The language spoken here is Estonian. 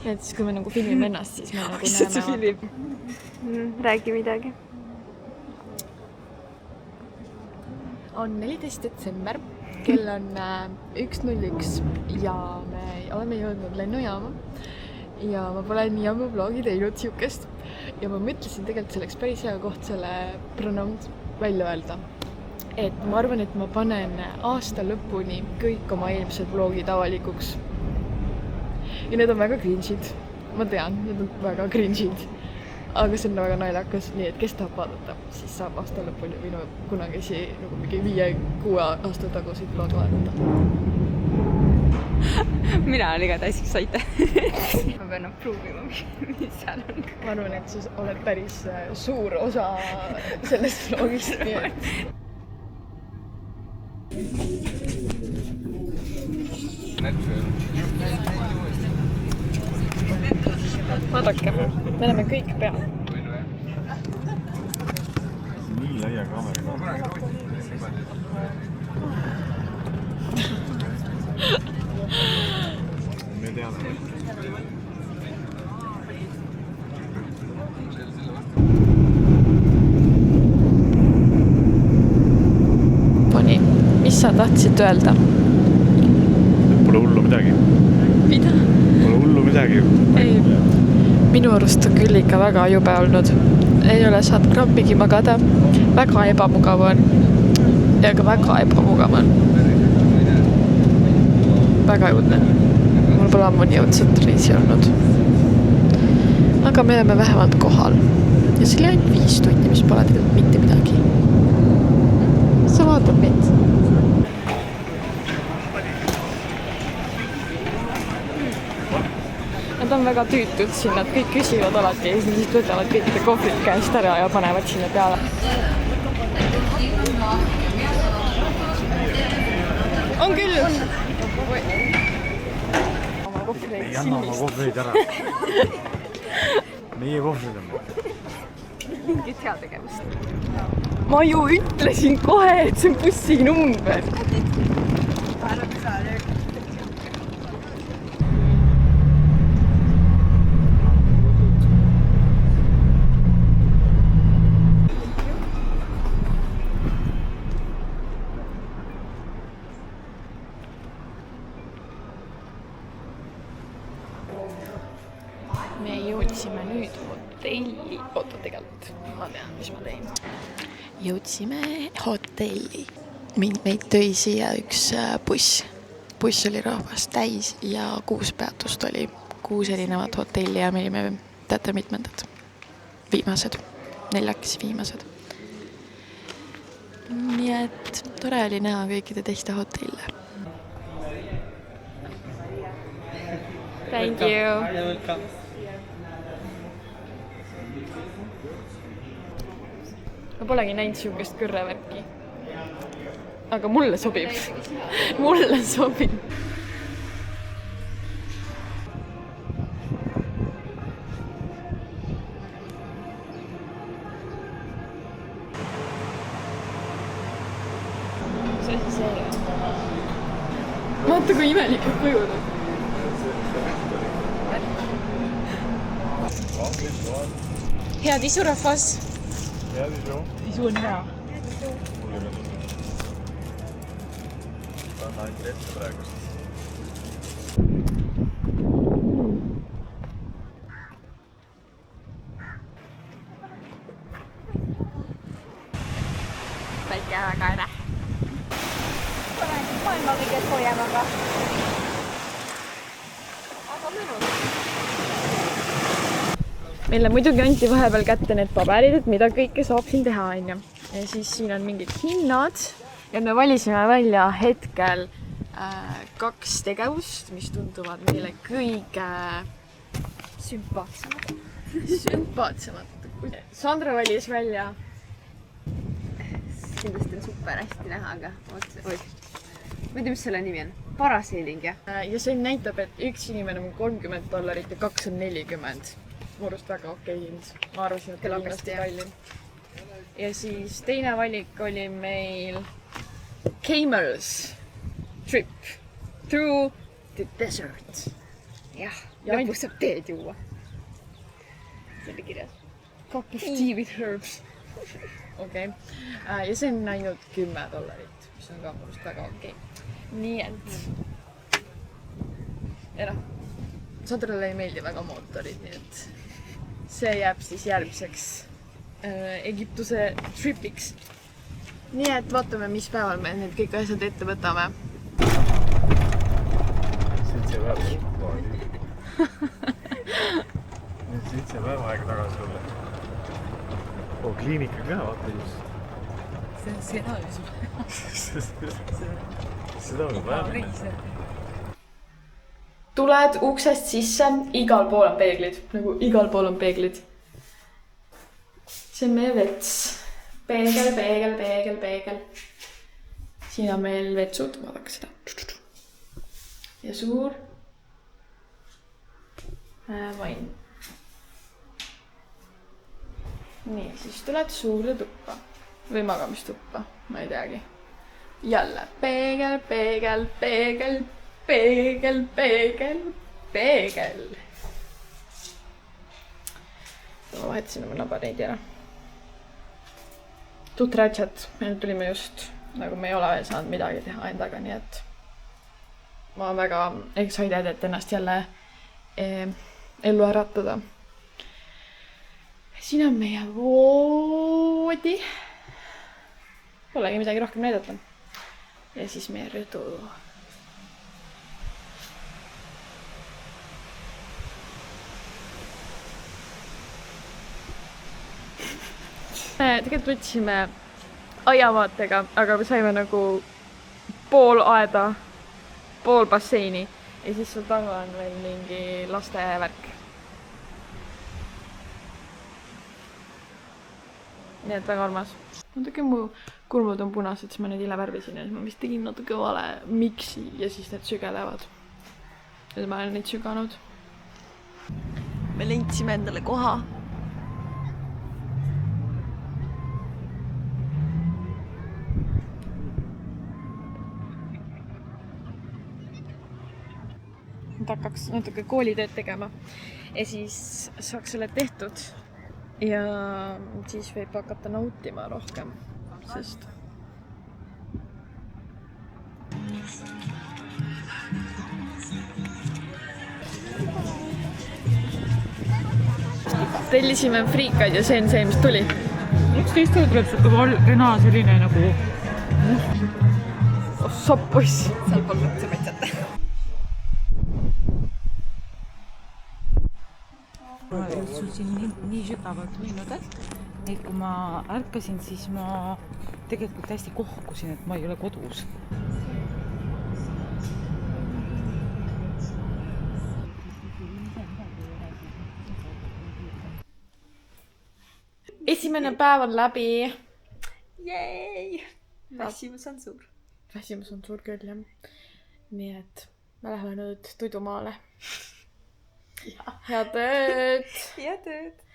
Et siis kui me nagu filmime ennast, siis me nagu näeme. Räägi midagi. On 14. detsember, kell on 1:01 ja me oleme jõudnud lennujaama. Ja ma pole nii ammu vlogi teinud siukest. Ja ma mõtlesin tegelikult selleks päris hea koht selle pronound välja öelda. Et ma arvan, et ma panen aasta lõpuni kõik oma eelmised vlogid avalikuks. Ja need on väga cringe'id. Ma tean, need on väga cringe'id. Aga see on väga naljakas, nii et kes tahab vaadata, siis saab aasta lõpuni või no kunagisi nagu mingi 5-6 aasta tagusid vlog vaadata. Mina olen igatahes excited. Ma pean proovima, mis seal on. Ma arvan, et sa oled päris suur osa sellest vlogist, nii et... Vaadake, me oleme kõik peal. Nii laia kaamera. Me teame. Poni, mis sa tahtsid öelda? Pole hullu midagi. Mida? Pole hullu midagi. Ei, minu arust on küll ikka väga jube olnud. Ei ole saanud grammigi magada. Väga ebamugav on. Ja ka väga ebamugav on. Väga jõudne. Mul pole ammu nii jõudset reisi olnud. Aga me oleme vähemalt kohal. Ja see oli ainult 5 tundi, mis pole tegelikult mitte midagi. Sa vaatad mind. Nad on väga tüütud siin, nad kõik küsivad alati ja siis võtavad kõikide kohvrid käest ära ja panevad sinna peale. On küll! Oma kohvreid Ei anna oma kohvreid ära. Meie kohvrid on. Mingit heategevust. Ma ju ütlesin kohe, et see on bussi number. Me jõudsime nüüd hotelli. Oota, tegelikult ma tean, mis ma tein. Jõudsime hotelli. Meid tõi siia üks buss. Buss oli rahvast täis ja 6 peatust oli. 6 erinevat hotelli ja me olime teate mitmendad. Viimased. 4 viimased. Nii et tore oli näha kõikide teiste hotelle. Thank you. Ma polegi näinud siukest kõrrevärki. Aga mulle sobib. Mulle sobib. See asi see on. Vaata, kui imelikult kujud on. Head isurahvas. Head isu. Isu on hea. Ta on ainult ette praegust. Päike väga äre. Maailma kõige soojemaga. Aga mõnus. Meile muidugi anti vahepeal kätte need paberid, et mida kõike saab siin teha, on. Ja siis siin on mingid hinnad ja me valisime välja hetkel 2 tegevust, mis tunduvad meile kõige Sümpaatsemad. Sandra valis välja. Kindlasti on super hästi näha, aga ma ei tea, mis selle nimi on. Parasailing, jah? Ja see näitab, et üks inimene on $30 ja 2 on 40. Murust väga okei hind. Ma arvasin, et kindlasti kallin. Ja siis teine valik oli meil Camels trip through the desert. Jah. Ja lõpus saab teed juua. See oli kirjas. Cup of Tea with herbs. okei. Ja see on ainult $10, mis on ka mõnust väga okei. Nii et. Ja noh, Sandrale ei meeldi väga mootorid, nii et see jääb siis järgmiseks Egiptuse tripiks. Nii et vaatame, mis päeval me need kõik asjad ette võtame. 7 päeva. 7 päeva aega tagasi olla. Kliinika ka, vaata just. See on seda ju Seda on vaja. Tuled uksest sisse, igal pool on peeglid, nagu igal pool on peeglid. See on meie vets. Peegel, peegel, peegel, peegel. Siin on meil vetsud, vaadake seda. Ja suur vain. Nii, siis tuled suurde tuppa või magamistuppa, ma ei teagi. Jälle peegel, peegel, peegel, peegel, peegel, peegel. Ma vahetasin oma nabariidi ära. Tutrajad, me tulime just, nagu me ei ole veel saanud midagi teha endaga, nii et ma olen väga excited, et ennast jälle ellu äratada. Siin on meie voodi. Polegi midagi rohkem näidata. Ja siis meie rõdu. Me tegelikult võtsime aiavaatega, aga me saime nagu pool aeda, pool basseini ja siis sul taga on veel mingi laste värk. Nii et väga armas. Natuke mu kulmud on punased, siis ma neid ile värvisin ja siis ma vist tegin natuke vale miksi ja siis need sügelevad. Ja ma olen neid süganud. Me lentsime endale koha. Hakkaks natuke koolitööd tegema ja siis saaks selle tehtud ja siis võib hakata nautima rohkem, sest tellisime friikaid ja see on see, mis tuli. Üks teistel tuleb siuke kena selline nagu Soppuss. Seal polnud see metsata. ma jõudsin nii sügavalt võinud, et kui ma ärkasin, siis ma tegelikult hästi kohkusin, et ma ei ole kodus. Esimene päev on läbi. Jäi! Väsimus on suur. Väsimus on suur küll, jah. Nii et me läheme nüüd Tuidumaale. Head tööd! Ja tööd!